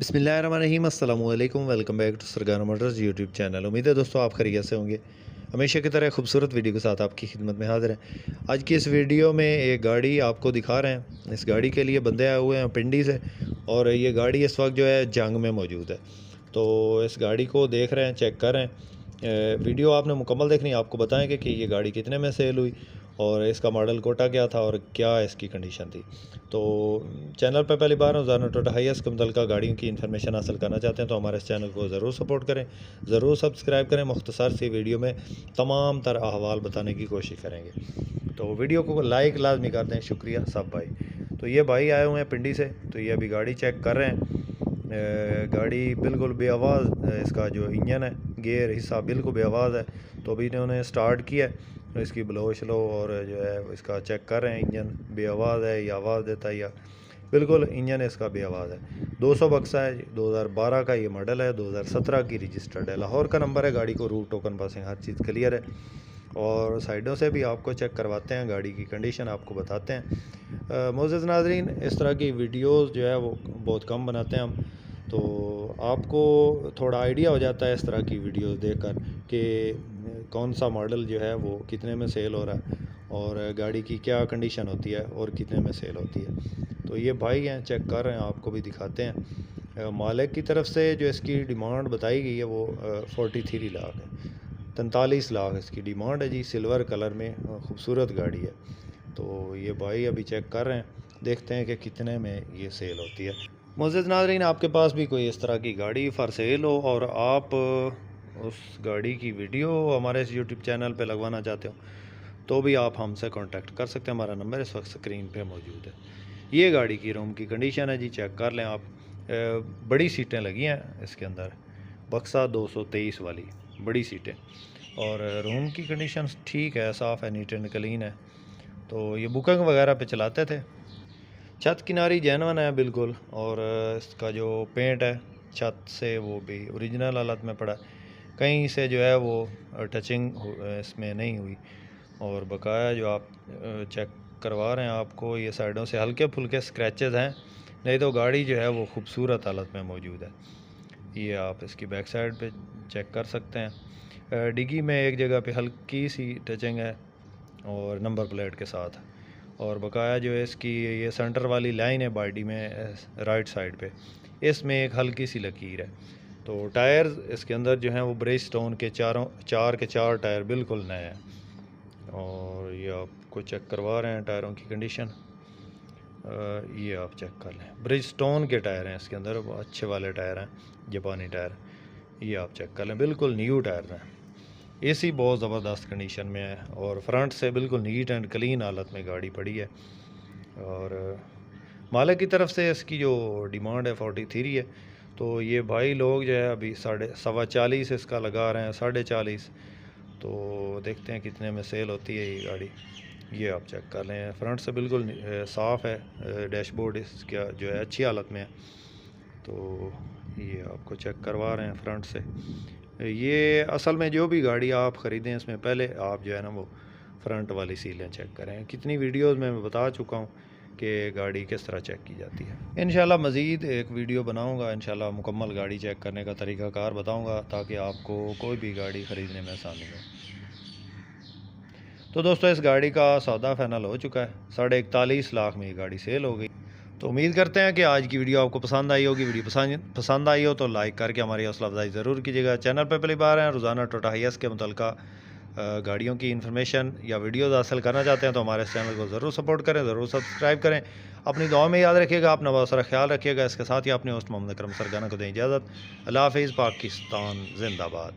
बिस्मिल्लाहिर्रहमानिर्रहीम, अस्सलामु अलैकुम। Welcome back to Sargana Motors YouTube channel. उम्मीद है दोस्तों आप खैरियत से होंगे। हमेशा की तरह खूबसूरत वीडियो के साथ आपकी खिदमत में हाज़िर हैं। आज की इस वीडियो में एक गाड़ी आपको दिखा रहे हैं। इस गाड़ी के लिए बंदे आए हुए हैं पिंडी से, और ये गाड़ी इस वक्त जो है जंग में मौजूद है। तो इस गाड़ी को देख रहे हैं, चेक कर रहे हैं। वीडियो आपने मुकम्मल देखनी है, आपको बताएंगे कि ये गाड़ी कितने में सेल हुई और इसका मॉडल कोटा क्या था और क्या इसकी कंडीशन थी। तो चैनल पर पहली बार रोज़ाना टोटा हाईएस्ट के मुतल्लिक़ा गाड़ियों की इन्फॉर्मेशन हासिल करना चाहते हैं तो हमारे इस चैनल को ज़रूर सपोर्ट करें, ज़रूर सब्सक्राइब करें। मुख्तसर सी वीडियो में तमाम तरह अहवाल बताने की कोशिश करेंगे, तो वीडियो को लाइक लाजमी कर दें। शुक्रिया सब भाई। तो ये भाई आए हुए हैं पिंडी से, तो ये अभी गाड़ी चेक कर रहे हैं। गाड़ी बिल्कुल बेआवाज़, इसका जो इंजन है, गेयर हिस्सा बिल्कुल बेआवाज़ है। तो अभी इन्होंने स्टार्ट किया है, तो इसकी ब्लो शलो और जो है इसका चेक कर रहे हैं। इंजन बेआवाज़ है या आवाज़ देता है, या बिल्कुल इंजन इसका बेआवाज़ है। 200 बक्सा है, 2012 का ये मॉडल है, 2017 की रजिस्टर्ड है, लाहौर का नंबर है। गाड़ी को रूट टोकन पासिंग हर चीज़ क्लियर है, और साइडों से भी आपको चेक करवाते हैं, गाड़ी की कंडीशन आपको बताते हैं। मोअज़्ज़ज़ नाज़रीन, इस तरह की वीडियोस जो है वो बहुत कम बनाते हैं हम, तो आपको थोड़ा आइडिया हो जाता है इस तरह की वीडियोस देखकर कि कौन सा मॉडल जो है वो कितने में सेल हो रहा है और गाड़ी की क्या कंडीशन होती है और कितने में सेल होती है। तो ये भाई हैं, चेक कर रहे हैं, आपको भी दिखाते हैं। मालिक की तरफ से जो इसकी डिमांड बताई गई है वो 43 लाख है, 43 लाख इसकी डिमांड है जी। सिल्वर कलर में खूबसूरत गाड़ी है। तो ये भाई अभी चेक कर रहे हैं, देखते हैं कि कितने में ये सेल होती है। मुअज़्ज़ज़ नाज़रीन, आपके पास भी कोई इस तरह की गाड़ी फॉर सेल हो और आप उस गाड़ी की वीडियो हमारे इस यूट्यूब चैनल पे लगवाना चाहते हो, तो भी आप हमसे कांटेक्ट कर सकते हैं। हमारा नंबर इस वक्त स्क्रीन पे मौजूद है। ये गाड़ी की रूम की कंडीशन है जी, चेक कर लें आप। बड़ी सीटें लगी हैं इसके अंदर, बक्सा 223 वाली बड़ी सीटें, और रूम की कंडीशन ठीक है, साफ़ है, नीट एंड क्लीन है। तो ये बुकिंग वगैरह पे चलाते थे। छत किनारी जैनवन है बिल्कुल, और इसका जो पेंट है छत से वो भी ओरिजिनल हालत में पड़ा है। कहीं से जो है वो टचिंग इसमें नहीं हुई, और बकाया जो आप चेक करवा रहे हैं, आपको ये साइडों से हल्के फुल्के स्क्रैचेस हैं, नहीं तो गाड़ी जो है वो खूबसूरत हालत में मौजूद है। ये आप इसकी बैक साइड पे चेक कर सकते हैं। डिग्गी में एक जगह पे हल्की सी टचिंग है और नंबर प्लेट के साथ, और बकाया जो है इसकी ये सेंटर वाली लाइन है बॉडी में राइट साइड पे, इसमें एक हल्की सी लकीर है। तो टायर इसके अंदर जो हैं वो ब्रिजस्टोन के चार के चार टायर बिल्कुल नए हैं, और ये आपको चेक करवा रहे हैं टायरों की कंडीशन। ये आप चेक कर लें, ब्रिजस्टोन के टायर हैं इसके अंदर, अच्छे वाले टायर हैं, जापानी टायर। ये आप चेक कर लें, बिल्कुल न्यू टायर हैं। एसी बहुत ज़बरदस्त कंडीशन में है, और फ्रंट से बिल्कुल नीट एंड क्लीन हालत में गाड़ी पड़ी है। और मालिक की तरफ से इसकी जो डिमांड है 43 है। तो ये भाई लोग जो है अभी 40.25 इसका लगा रहे हैं, 40.5। तो देखते हैं कितने में सेल होती है ये गाड़ी। ये आप चेक कर लें, फ्रंट से बिल्कुल साफ़ है, डैशबोर्ड इसका जो है अच्छी हालत में है। तो ये आपको चेक करवा रहे हैं फ्रंट से। ये असल में जो भी गाड़ी आप ख़रीदें, इसमें पहले आप जो है ना वो फ्रंट वाली सीलें चेक करें। कितनी वीडियोस में मैं बता चुका हूँ कि गाड़ी किस तरह चेक की जाती है। इंशाल्लाह मज़ीद एक वीडियो बनाऊँगा, इंशाल्लाह मुकम्मल गाड़ी चेक करने का तरीक़ाकार बताऊँगा, ताकि आपको कोई भी गाड़ी ख़रीदने में आसानी हो। तो दोस्तों, इस गाड़ी का सौदा फाइनल हो चुका है, 41.5 लाख में ये गाड़ी सेल हो गई। तो उम्मीद करते हैं कि आज की वीडियो आपको पसंद आई होगी। वीडियो पसंद आई हो तो लाइक करके हमारी हौसला अफजाई ज़रूर कीजिएगा। चैनल पर पहली बार हैं, रोज़ाना टोटा हाईएस्ट के मुतल्लिक़ा गाड़ियों की इन्फॉर्मेशन या वीडियोज़ हासिल करना चाहते हैं तो हमारे इस चैनल को ज़रूर सपोर्ट करें, ज़रूर सब्सक्राइब करें। अपनी दुआ में याद रखिएगा, अपना बहुत सारा ख्याल रखिएगा। इसके साथ ही अपने होस्ट मोहम्मद अकरम सरगाना को दें इजाज़त। अल्लाह हाफ़िज़। पाकिस्तान जिंदाबाद।